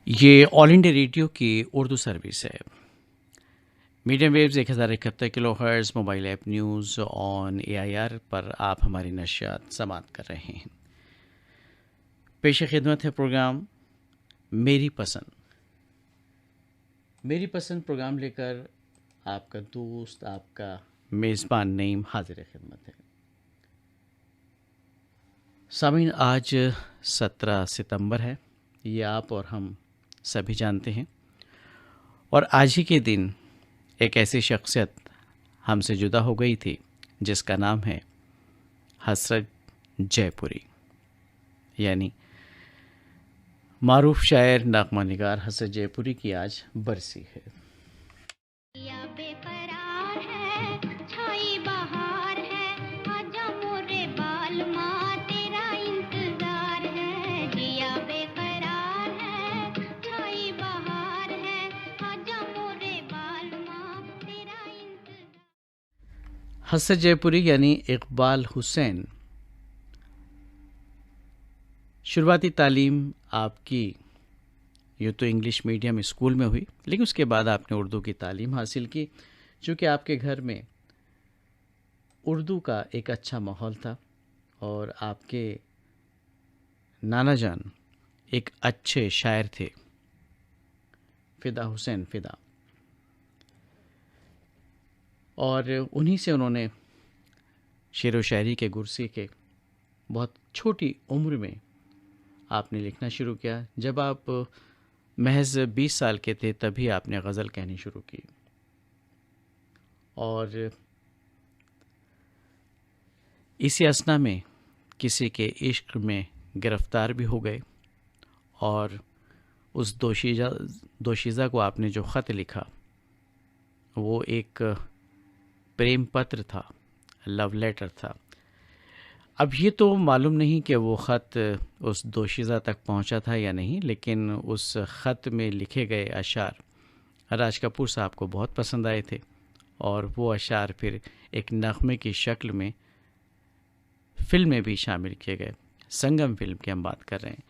ये all India radio की Urdu service है। Medium waves 1071 kilo hertz mobile app news on AIR पर आप हमारी नशियात समाप्त कर रहे हैं। पेश खिदमत है प्रोग्राम मेरी पसंद। मेरी पसंद प्रोग्राम लेकर आपका दोस्त, आपका मेज़बान नईम हाजिर खिदमत है। सामीन, आज 17 सितंबर है, ये आप और हम सभी जानते हैं। और आज ही के दिन एक ऐसी शख्सियत हमसे जुदा हो गई थी जिसका नाम है हसरत जयपुरी, यानी मारूफ शायर नगमा निगार हसरत जयपुरी की आज बरसी है। हसरत जयपुरी यानी इकबाल हुसैन, शुरुआती तालीम आपकी यूँ तो इंग्लिश मीडियम स्कूल में हुई, लेकिन उसके बाद आपने उर्दू की तालीम हासिल की। चूँकि आपके घर में उर्दू का एक अच्छा माहौल था और आपके नाना जान एक अच्छे शायर थे, फ़िदा हुसैन फ़िदा, और उन्हीं से उन्होंने शेर व शायरी के गुर सीखे। बहुत छोटी उम्र में आपने लिखना शुरू किया। जब आप महज 20 साल के थे तभी आपने गज़ल कहनी शुरू की और इसी असना में किसी के इश्क में गिरफ़्तार भी हो गए और उस दोशीज़ा को आपने जो ख़त लिखा वो एक प्रेम पत्र था, लव लेटर था। अब ये तो मालूम नहीं कि वो ख़त उस दोशीज़ा तक पहुंचा था या नहीं, लेकिन उस ख़त में लिखे गए अशार राज कपूर साहब को बहुत पसंद आए थे और वो अशार फिर एक नग़मे की शक्ल में फ़िल्म में भी शामिल किए गए। संगम फ़िल्म की हम बात कर रहे हैं।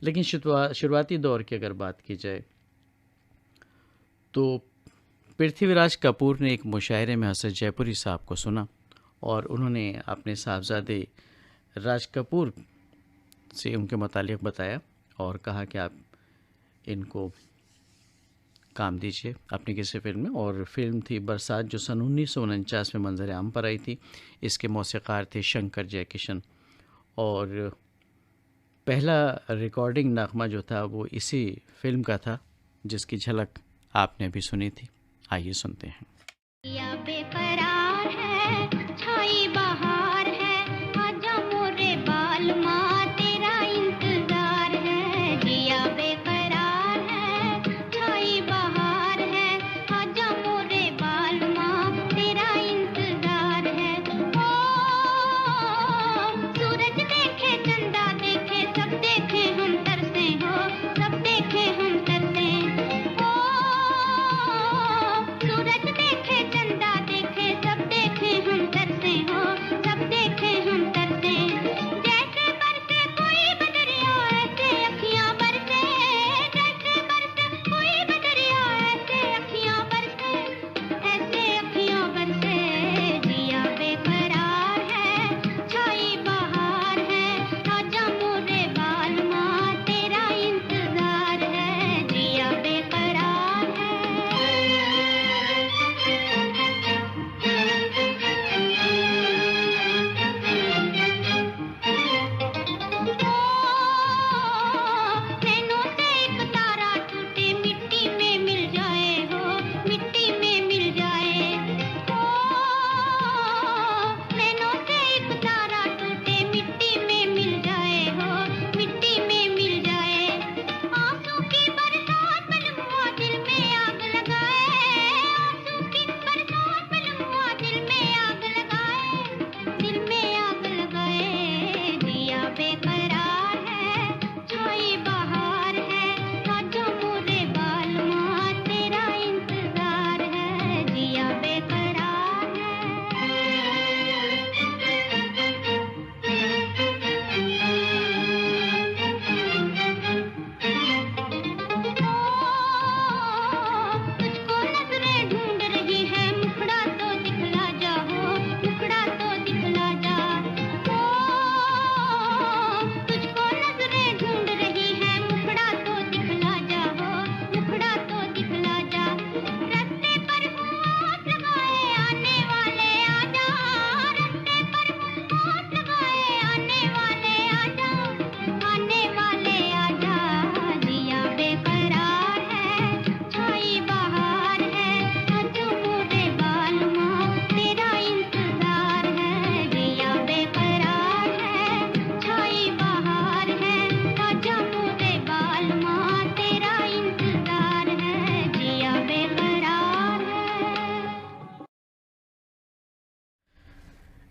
लेकिन शुरुआती दौर की अगर बात की जाए तो पृथ्वीराज कपूर ने एक मुशायरे में हसरत जयपुरी साहब को सुना और उन्होंने अपने साहबजादे राज कपूर से उनके मुतालिक बताया और कहा कि आप इनको काम दीजिए अपनी किसी फ़िल्म में। और फिल्म थी बरसात, जो सन 1949 में मंजर आम पर आई थी। इसके मौसीक़ार थे शंकर जयकिशन और पहला रिकॉर्डिंग नगमा जो था वो इसी फिल्म का था, जिसकी झलक आपने भी सुनी थी। आइए सुनते हैं। या बेकरार है, छाई बहार है, आजा मोरे बालमा तेरा इंतजार है। जिया बेकरार है, छाई बहार है, आजा मोरे बालमा तेरा इंतजार है। ओ सूरज देखे चंदा देखे सब देखे हम तरसे हो, सब देखे हम तरसे। ओ सूरज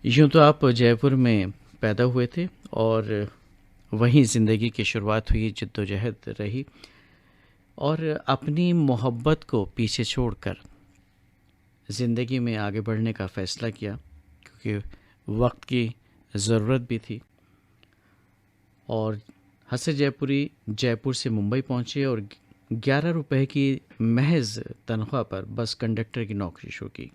यूँ तो आप जयपुर में पैदा हुए थे और वहीं ज़िंदगी की शुरुआत हुई, जद्दोजहद रही और अपनी मोहब्बत को पीछे छोड़कर ज़िंदगी में आगे बढ़ने का फ़ैसला किया क्योंकि वक्त की ज़रूरत भी थी। और हसन जयपुरी जयपुर से मुंबई पहुंचे और 11 रुपए की महज तनख्वाह पर बस कंडक्टर की नौकरी शुरू की।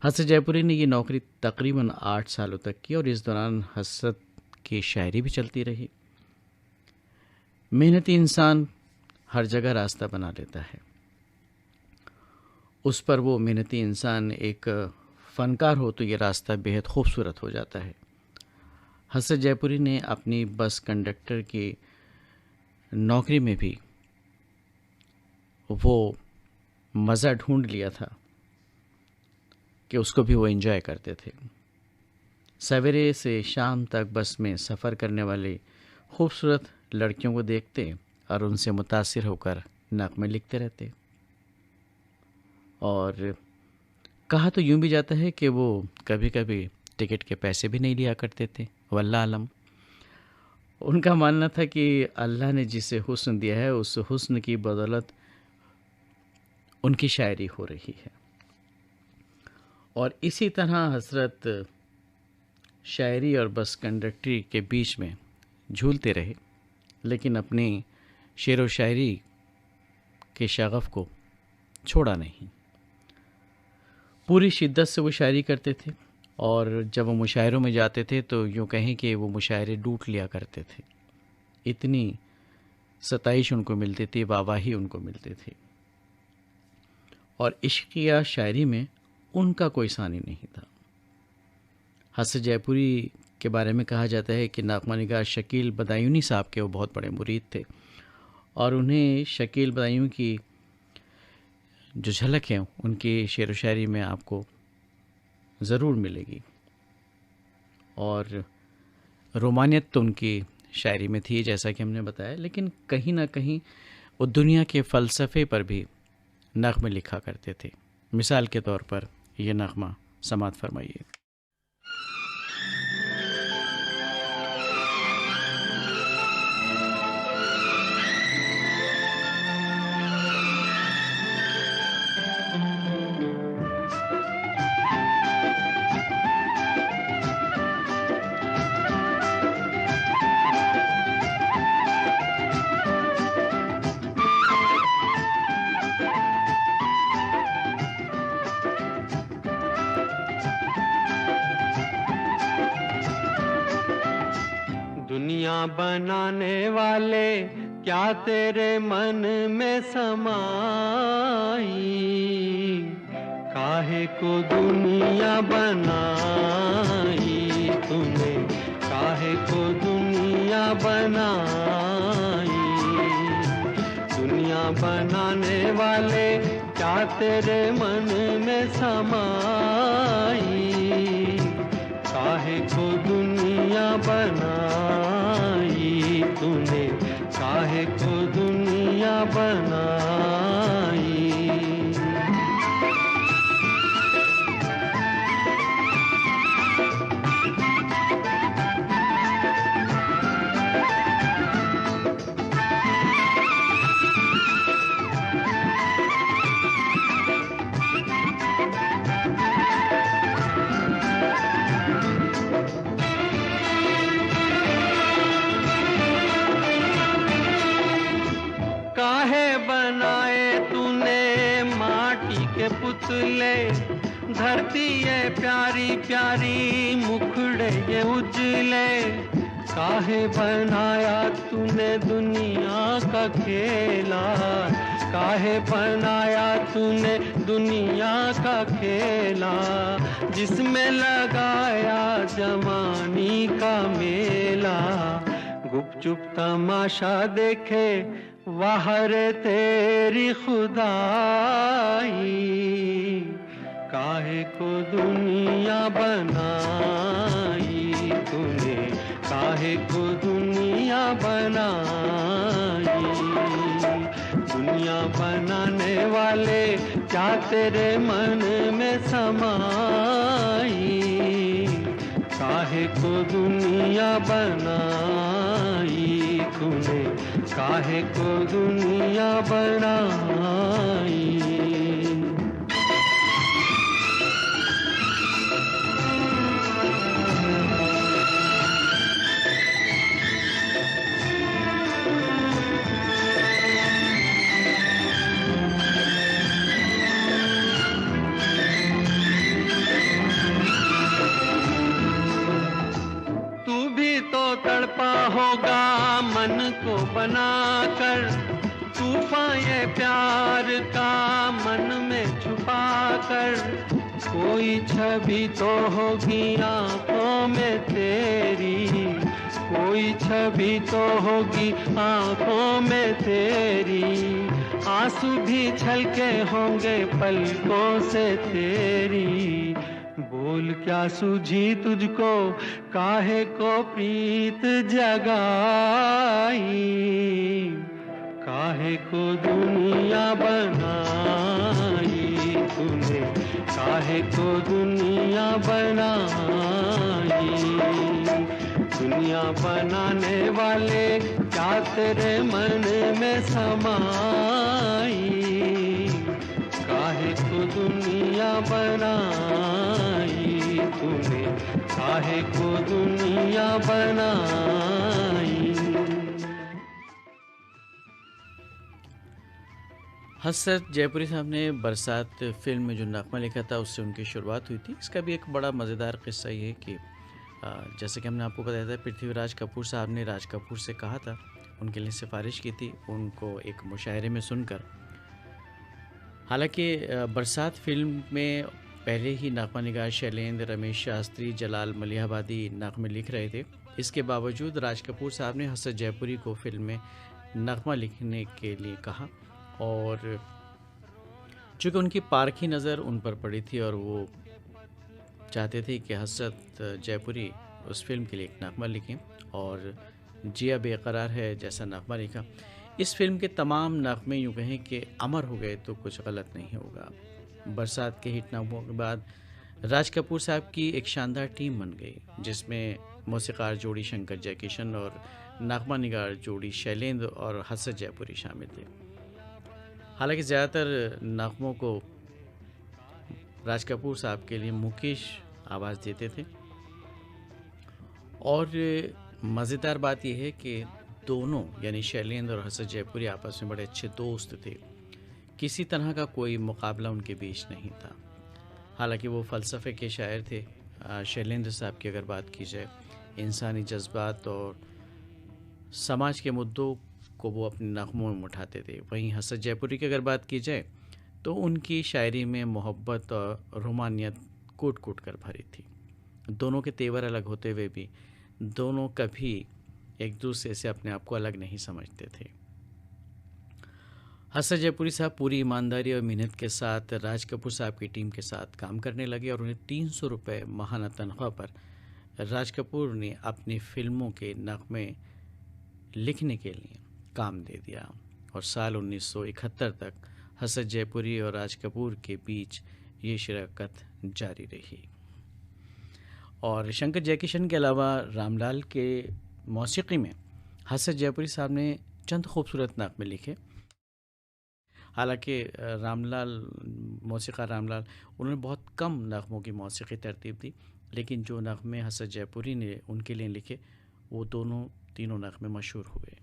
हसन जयपुरी ने ये नौकरी तकरीबन 8 सालों तक की और इस दौरान हसन की शायरी भी चलती रही। मेहनती इंसान हर जगह रास्ता बना लेता है। उस पर वो मेहनती इंसान एक फ़नकार हो तो ये रास्ता बेहद खूबसूरत हो जाता है। हसन जयपुरी ने अपनी बस कंडक्टर की नौकरी में भी वो मज़ा ढूंढ लिया था कि उसको भी वो एंजॉय करते थे। सवेरे से शाम तक बस में सफ़र करने वाले खूबसूरत लड़कियों को देखते और उनसे मुतासिर होकर नग़्मे लिखते रहते। और कहा तो यूँ भी जाता है कि वो कभी कभी टिकट के पैसे भी नहीं लिया करते थे, वल्लाह आलम। उनका मानना था कि अल्लाह ने जिसे हुस्न दिया है उस हुस्न की बदौलत उनकी शायरी हो रही है। और इसी तरह हज़रत शायरी और बस कंडक्टरी के बीच में झूलते रहे, लेकिन अपनी शेर व शायरी के शगफ़ को छोड़ा नहीं। पूरी शिद्दत से वो शायरी करते थे और जब वो मुशायरों में जाते थे तो यूँ कहें कि वो मुशायरे लूट लिया करते थे। इतनी सताइश उनको मिलती थी, वाहवाही उनको मिलती थी। और इश्क या शायरी में उनका कोई सानी नहीं था। हसन जयपुरी के बारे में कहा जाता है कि नग़्मा निगार शकील बदायूनी साहब के वो बहुत बड़े मुरीद थे और उन्हें शकील बदायूं की जो झलक है उनकी शेर व शायरी में आपको ज़रूर मिलेगी। और रोमानियत तो उनकी शायरी में थी जैसा कि हमने बताया, लेकिन कहीं ना कहीं वो दुनिया के फ़लसफ़े पर भी नग़्मे लिखा करते थे। मिसाल के तौर पर ये नग़्मा समाअत फरमाइए। दुनिया बनाने वाले क्या तेरे मन में समाई, काहे को दुनिया बनाई तूने, काहे को दुनिया बनाई। दुनिया बनाने वाले क्या तेरे मन में समाई, काहे को दुनिया बनाई तूने, काहे को दुनिया बनाई। पुतले धरती ये प्यारी प्यारी मुखड़े ये उजले, काहे बनाया तूने दुनिया का खेला, काहे बनाया तूने दुनिया का खेला, जिसमें लगाया जवानी का मेला। गुपचुप तमाशा देखे वाहर तेरी खुदाई, काहे को दुनिया बनाई तूने, काहे को दुनिया बनाई। दुनिया बनाने वाले क्या तेरे मन में समाई, काहे को दुनिया बनाई तूने, काहे को दुनिया बनाई। तड़पा होगा मन को बनाकर, तूफान ये प्यार का मन में छुपा कर। कोई छवि तो होगी आंखों में तेरी, कोई छवि तो होगी आंखों में तेरी। आंसू भी छलके होंगे पलकों से तेरी। बोल क्या सूझी तुझको, काहे को प्रीत जगाई, काहे को दुनिया बनाई तूने, काहे को दुनिया बनाई। दुनिया बनाने वाले क्या तेरे मन में समाई, काहे को दुनिया बनाई तूने, काहे को दुनिया बनाई। हसरत जयपुरी साहब ने बरसात फिल्म में जो नगमा लिखा था उससे उनकी शुरुआत हुई थी। इसका भी एक बड़ा मज़ेदार किस्सा ये है कि जैसे कि हमने आपको बताया था, पृथ्वीराज कपूर साहब ने राज कपूर से कहा था, उनके लिए सिफारिश की थी उनको एक मुशायरे में सुनकर। हालांकि बरसात फिल्म में पहले ही नगमा निगार शैलेंद्र, रमेश शास्त्री, जलाल मलिहाबादी नगमे लिख रहे थे। इसके बावजूद राज कपूर साहब ने हसरत जयपुरी को फिल्म में नगमा लिखने के लिए कहा, और चूँकि उनकी पारखी नज़र उन पर पड़ी थी और वो चाहते थे कि हसरत जयपुरी उस फिल्म के लिए एक नगमा लिखें, और जिया बेकरार है जैसा नगमा लिखा। इस फिल्म के तमाम नगमे यूँ कहें कि अमर हो गए तो कुछ गलत नहीं होगा। बरसात के हिट नगमों के बाद राज कपूर साहब की एक शानदार टीम बन गई, जिसमें मौसीकार जोड़ी शंकर जयकिशन और नगमा निगार जोड़ी शैलेंद्र और हसरत जयपुरी शामिल थे। हालांकि ज़्यादातर नगमों को राज कपूर साहब के लिए मुकेश आवाज़ देते थे, और मज़ेदार बात यह है कि दोनों यानी शैलेंद्र और हसरत जयपुरी आपस में बड़े अच्छे दोस्त थे। किसी तरह का कोई मुकाबला उनके बीच नहीं था। हालांकि वो फ़लसफ़े के शायर थे। शैलेंद्र साहब की अगर बात की जाए, इंसानी जज्बात और समाज के मुद्दों को वो अपने नगमों में उठाते थे। वहीं हसरत जयपुरी की अगर बात की जाए तो उनकी शायरी में मोहब्बत और रोमानियत कूट कूट कर भरी थी। दोनों के तेवर अलग होते हुए भी दोनों कभी एक दूसरे से अपने आप को अलग नहीं समझते थे। हसरत जयपुरी साहब पूरी ईमानदारी और मेहनत के साथ राज कपूर साहब की टीम के साथ काम करने लगे, और उन्हें 300 रुपये माहाना तनख्वाह पर राज कपूर ने अपनी फिल्मों के नगमे लिखने के लिए काम दे दिया, और साल 1971 तक हसरत जयपुरी और राज कपूर के बीच ये शराकत जारी रही। और शंकर जयकिशन के अलावा रामलाल के मौसीकी में हसरत जयपुरी साहब ने चंद खूबसूरत नगमे लिखे। हालांकि मौसीक़ार रामलाल उन्होंने बहुत कम नगमों की मौसीकी तरतीब दी, लेकिन जो नगमे हसरत जयपुरी ने उनके लिए लिखे वो तीनों नगमे मशहूर हुए।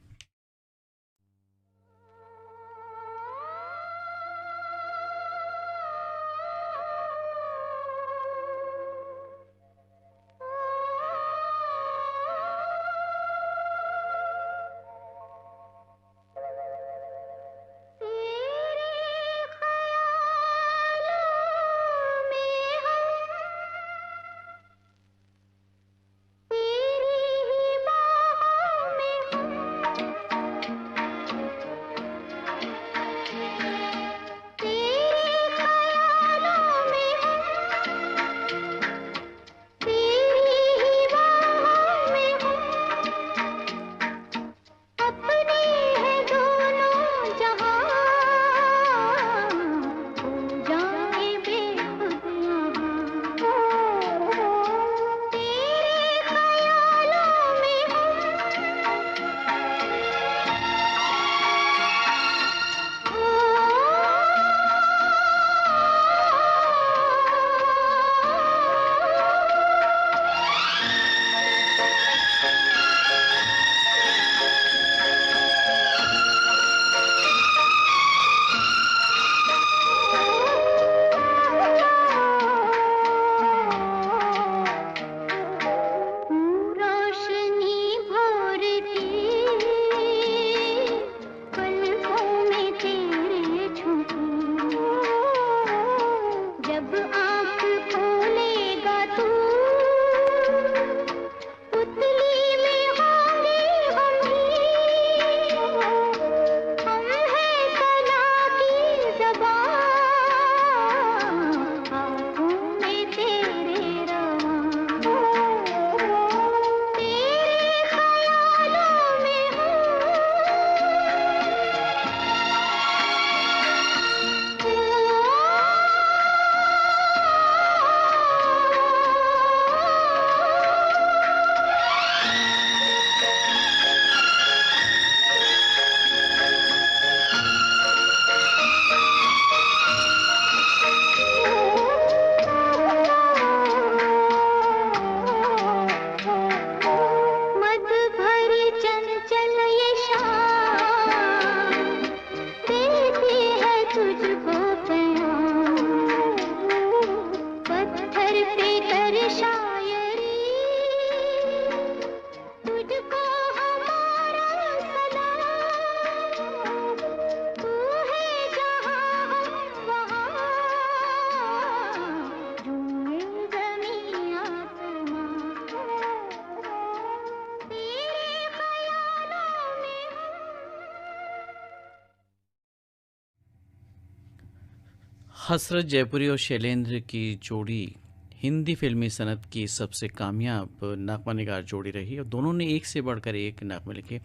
हसरत जयपुरी और शैलेंद्र की जोड़ी हिंदी फिल्मी सनत की सबसे कामयाब नगमा निगार जोड़ी रही और दोनों ने एक से बढ़कर एक नगमे लिखे।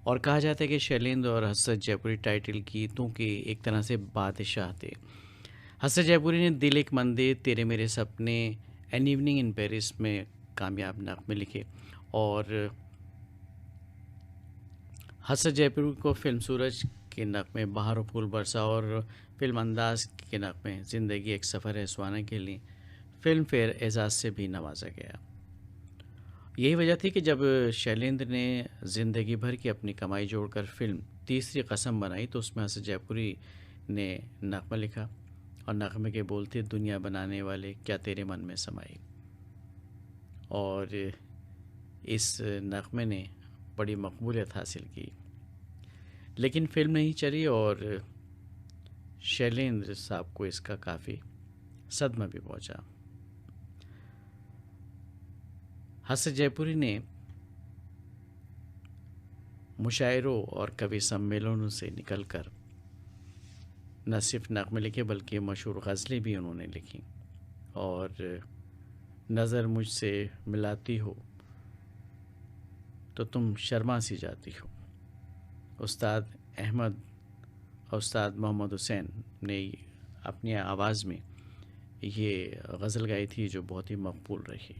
और कहा जाता है कि शैलेंद्र और हसरत जयपुरी टाइटल गीतों के एक तरह से बादशाह थे। हसरत जयपुरी ने दिल एक मंदिर, तेरे मेरे सपने, एन इवनिंग इन पेरिस में कामयाब नगमे लिखे। और हसरत जयपुरी को फिल्म सूरज के नगमे, बहार और फूल बरसा और फिल्म अंदाज के नगमे ज़िंदगी एक सफ़र है सुहाना के लिए फिल्म फेयर एजाज़ से भी नवाजा गया। यही वजह थी कि जब शैलेंद्र ने ज़िंदगी भर की अपनी कमाई जोड़कर फिल्म तीसरी कसम बनाई तो उसमें हसरत जयपुरी ने नगमा लिखा और नगमे के बोल थे, दुनिया बनाने वाले क्या तेरे मन में समाई। और इस नगमे ने बड़ी मकबूलियत हासिल की, लेकिन फिल्म नहीं चली और शैलेंद्र साहब को इसका काफ़ी सदमा भी पहुंचा। हसरत जयपुरी ने मुशायरों और कवि सम्मेलनों से निकलकर न सिर्फ नगमे लिखे बल्कि मशहूर गज़लें भी उन्होंने लिखी। और नज़र मुझसे मिलाती हो तो तुम शर्मा सी जाती हो, उस्ताद अहमद और उस्ताद मोहम्मद हुसैन ने अपनी आवाज़ में ये गज़ल गाई थी जो बहुत ही मकबूल रही।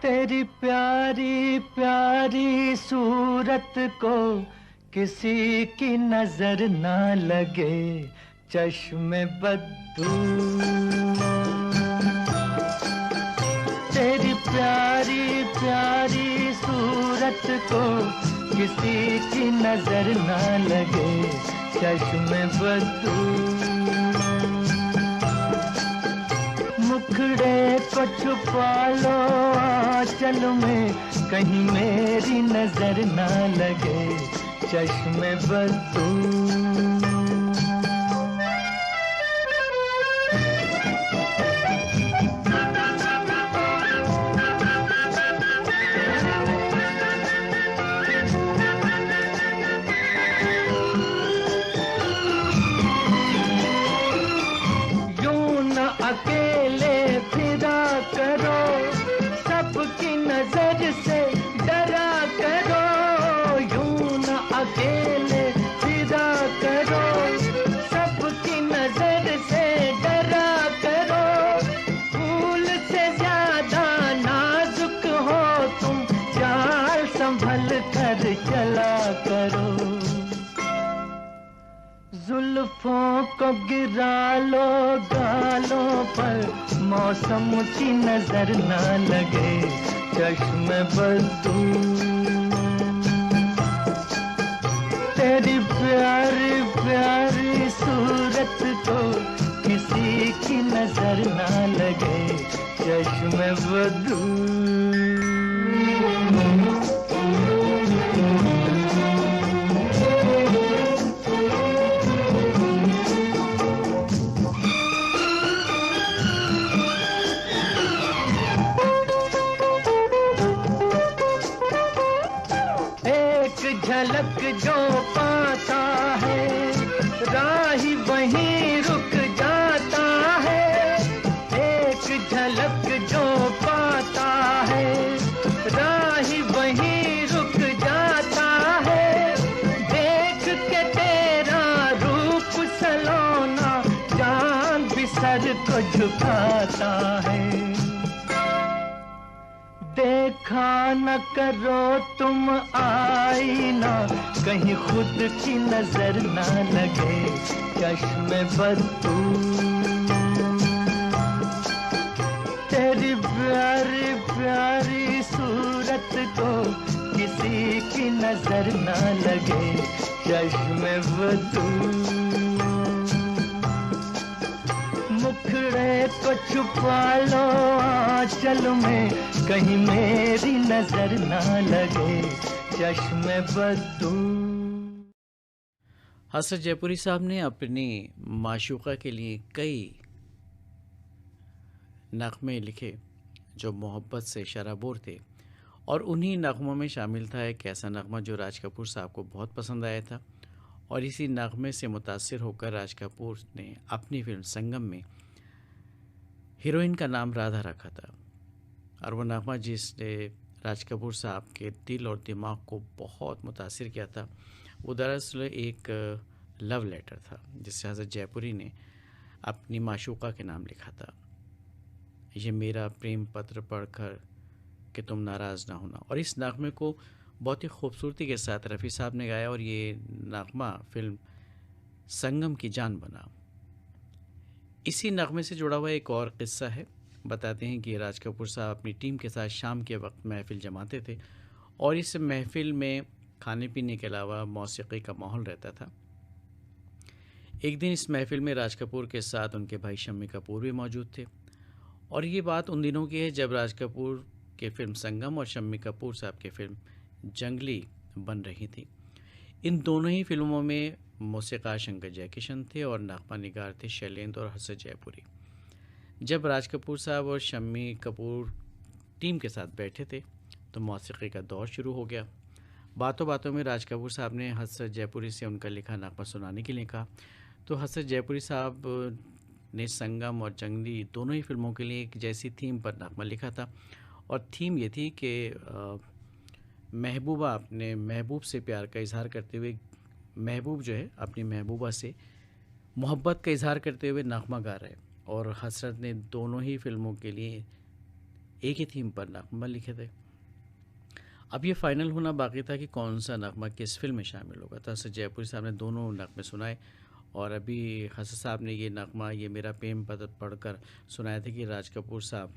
तेरी प्यारी प्यारी सूरत को किसी की नजर ना लगे, चश्मे बद्दू। तेरी प्यारी प्यारी सूरत को किसी की नजर ना लगे, चश्मे बद्दू। मुखड़े को छुपा लो आंचल में, कहीं मेरी नजर ना लगे, चश्मे बद्दू। जुल्फों को गिरा लो गालों पर, मौसम की नजर ना लगे, चश्मे बद्दू। तेरी प्यारी प्यारी सूरत को किसी की नजर ना लगे, चश्मे बद्दू। झलक जो पाता है राही वहीं रुक जाता है, एक झलक जो पाता है राही वहीं रुक जाता है। देख के तेरा रूप सलोना चांद भी सर को झुकाता है। देखा न करो तुम आईना, कहीं खुद की नजर ना लगे, चश्मे बद्दू। तेरी प्यारी प्यारी सूरत को किसी की नजर ना लगे, चश्मे बद्दू। मुखड़े को छुपा लो आंचल में, कहीं मेरी नजर ना लगे, चश्मे बद्दू। हसरत जयपुरी साहब ने अपनी माशूका के लिए कई नग़मे लिखे जो मोहब्बत से शराबोर थे, और उन्हीं नग़मों में शामिल था एक ऐसा नग़मा जो राज कपूर साहब को बहुत पसंद आया था, और इसी नग़मे से मुतासिर होकर राज कपूर ने अपनी फिल्म संगम में हीरोइन का नाम राधा रखा था। और वो नग़मा जिसने राज कपूर साहब के दिल और दिमाग को बहुत मुतासिर किया था, वो दरअसल एक लव लेटर था जिसे हज़रत जयपुरी ने अपनी माशूक़ा के नाम लिखा था। ये मेरा प्रेम पत्र पढ़कर कि तुम नाराज़ ना होना। और इस नग़मे को बहुत ही खूबसूरती के साथ रफ़ी साहब ने गाया, और ये नग़मा फिल्म संगम की जान बना। इसी नग़मे से जुड़ा हुआ एक और क़िस्सा है। बताते हैं कि राज कपूर साहब अपनी टीम के साथ शाम के वक्त महफ़िल जमाते थे, और इस महफ़िल में खाने पीने के अलावा मौसीक़ी का माहौल रहता था। एक दिन इस महफ़िल में राज कपूर के साथ उनके भाई शम्मी कपूर भी मौजूद थे, और ये बात उन दिनों की है जब राज कपूर के फ़िल्म संगम और शम्मी कपूर साहब की फ़िल्म जंगली बन रही थी। इन दोनों ही फिल्मों में मौसीक़ार शंकर जयकिशन थे और नग़मा निगार थे शैलेंद्र और हसरत जयपुरी। जब राज कपूर साहब और शम्मी कपूर टीम के साथ बैठे थे तो मौसीक़ी का दौर शुरू हो गया। बातों बातों में राज कपूर साहब ने हसरत जयपुरी से उनका लिखा नग़मा सुनाने के लिए कहा, तो हसरत जयपुरी साहब ने संगम और जंगली दोनों ही फिल्मों के लिए एक जैसी थीम पर नग़मा लिखा था, और थीम ये थी कि महबूबा अपने महबूब से प्यार का इजहार करते हुए, महबूब जो है अपनी महबूबा से मोहब्बत का इजहार करते हुए नग़मा गा रहे, और हसरत ने दोनों ही फिल्मों के लिए एक ही थीम पर नग़मा लिखे थे। अब ये फाइनल होना बाकी था कि कौन सा नग़मा किस फिल्म में शामिल होगा। तो हसरत जयपुरी साहब ने दोनों नग़मे सुनाए, और अभी हसरत साहब ने ये नग़मा ये मेरा प्रेम पत्र पढ़कर सुनाया था कि राज कपूर साहब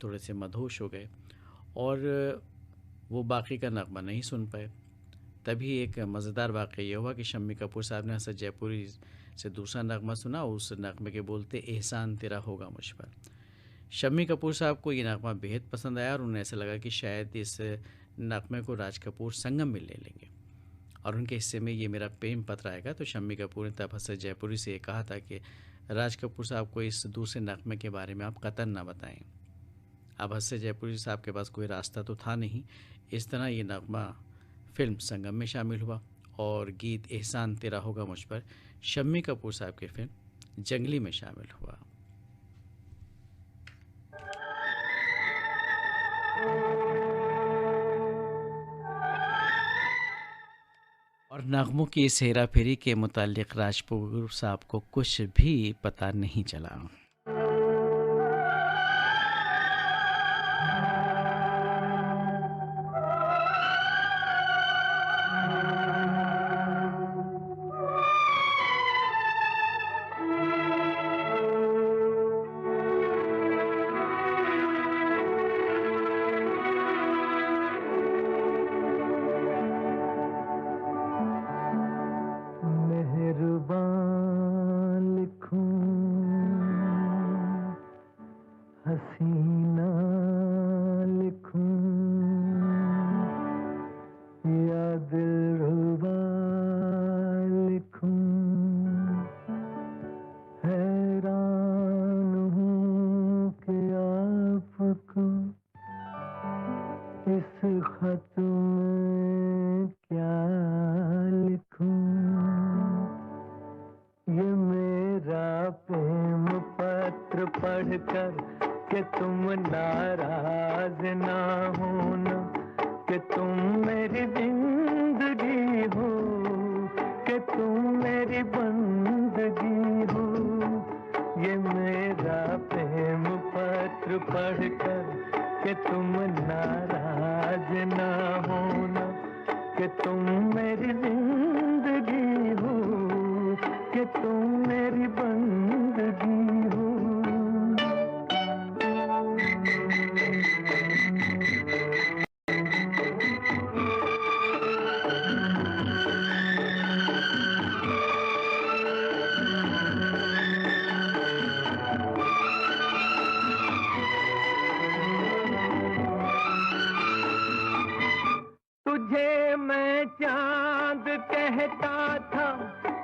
थोड़े से मदहोश हो गए और वो बाकी का नग़मा नहीं सुन पाए। तभी एक मज़ेदार वाक़या ये हुआ कि शम्मी कपूर साहब ने हसरत जयपुरी से दूसरा नग़मा सुना। उस नग़मे के बोलते एहसान तेरा होगा मुझ पर। शम्मी कपूर साहब को ये नग़मा बेहद पसंद आया, और उन्हें ऐसा लगा कि शायद इस नग़मे को राज कपूर संगम में ले लेंगे और उनके हिस्से में ये मेरा प्रेम पत्र आएगा। तो शम्मी कपूर ने तब हसरत जयपुरी से कहा था कि राज कपूर साहब को इस दूसरे नग़मे के बारे में आप कतई ना बताएं। अब हसरत जयपुरी साहब के पास कोई रास्ता तो था नहीं। इस तरह ये नग़मा फिल्म संगम में शामिल हुआ, और गीत एहसान तेरा होगा मुझ पर शम्मी कपूर साहब की फिल्म जंगली में शामिल हुआ। और नग़मों की इस हेरा फेरी के मुतालिक राज कपूर साहब को कुछ भी पता नहीं चला।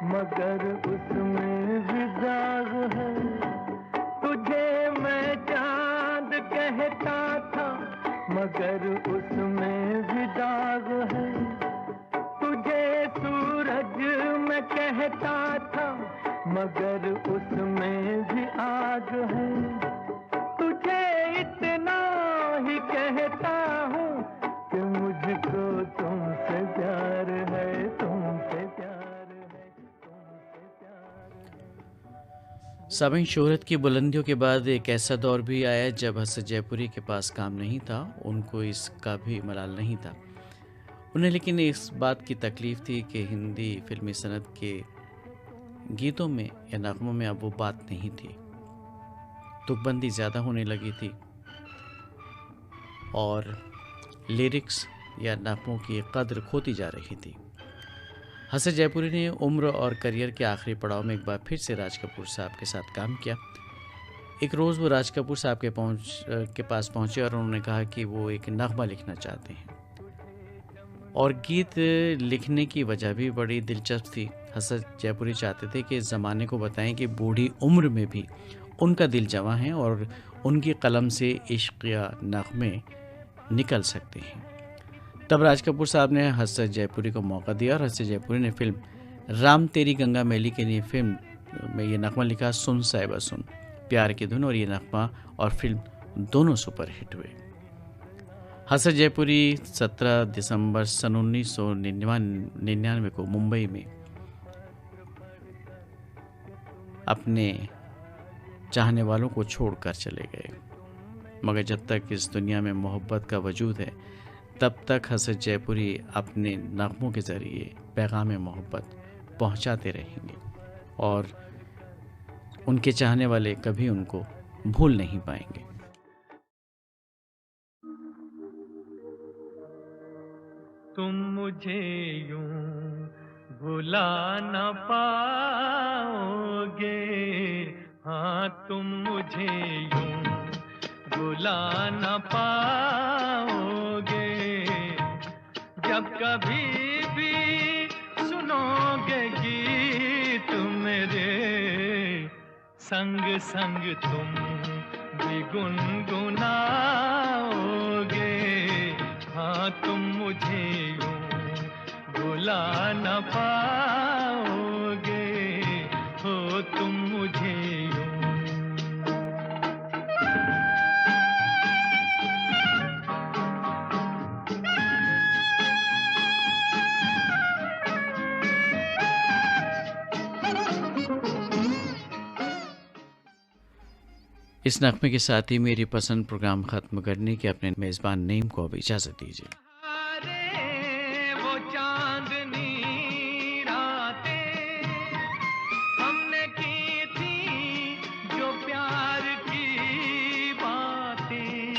मगर उसमें भी दाग है, तुझे मैं मगर उसमें भी दाग है। तुझे सूरज मैं कहता था, मगर उसमें भी आग है। तुझे इतना ही कहता हूँ कि मुझको तुमसे प्यार है, तुमसे प्यार है, तुमसे प्यार है। साबिन शोहरत की बुलंदियों के बाद एक ऐसा दौर भी आया जब हसरत जयपुरी के पास काम नहीं था, उनको इसका भी मलाल नहीं था। उन्हें लेकिन इस बात की तकलीफ़ थी कि हिंदी फिल्मी सनत के गीतों में या नगमों में अब वो बात नहीं थी। तुकबंदी ज़्यादा होने लगी थी और लिरिक्स या नगमों की कद्र खोती जा रही थी। हसरत जयपुरी ने उम्र और करियर के आखिरी पड़ाव में एक बार फिर से राज कपूर साहब के साथ काम किया। एक रोज़ वो राज कपूर साहब के पास पहुँचे और उन्होंने कहा कि वो एक नगमा लिखना चाहते हैं, और गीत लिखने की वजह भी बड़ी दिलचस्प थी। हसरत जयपुरी चाहते थे कि ज़माने को बताएं कि बूढ़ी उम्र में भी उनका दिल जवां है और उनकी कलम से इश्क या नगमे निकल सकते हैं। तब राज कपूर साहब ने हसरत जयपुरी को मौका दिया और हसरत जयपुरी ने फिल्म राम तेरी गंगा मैली के लिए फिल्म में ये नगमा लिखा, सुन साहिबा सुन, प्यार की धुन, और ये नगमा और फिल्म दोनों सुपरहिट हुए। हसरत जयपुरी 17 दिसंबर सन 1999 को मुंबई में अपने चाहने वालों को छोड़कर चले गए, मगर जब तक इस दुनिया में मोहब्बत का वजूद है तब तक हसरत जयपुरी अपने नगमों के ज़रिए पैगाम मोहब्बत पहुंचाते रहेंगे और उनके चाहने वाले कभी उनको भूल नहीं पाएंगे। तुम मुझे यूं भुला न पाओगे, हाँ तुम मुझे यूं भुला न पाओगे। जब कभी भी सुनोगे गीत मेरे, संग संग तुम भी गुनगुनाओगे। हाँ तुम मुझे यूं भुला न पाओगे, हो तुम मुझे यूं। इस नगमे के साथ ही मेरी पसंद प्रोग्राम ख़त्म करने के अपने मेज़बान नईम को अब इजाज़त दीजिए। वो चांदनी रातें हमने की थी, जो प्यार की बातें,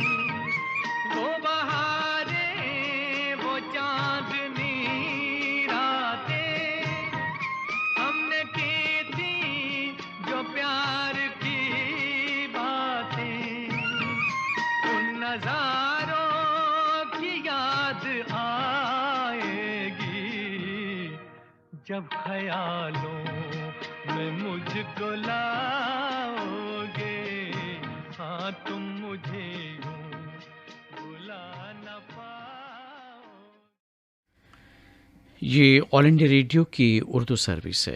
वो बहारें, वो चांदनी रातें हमने की थी, जो प्यार की बातें। उन नजारों की याद आएगी जब ख्यालों में मुझको लाओगे। हाँ तुम मुझे यूं भुला न पाओ। ये ऑल इंडिया रेडियो की उर्दू सर्विस है।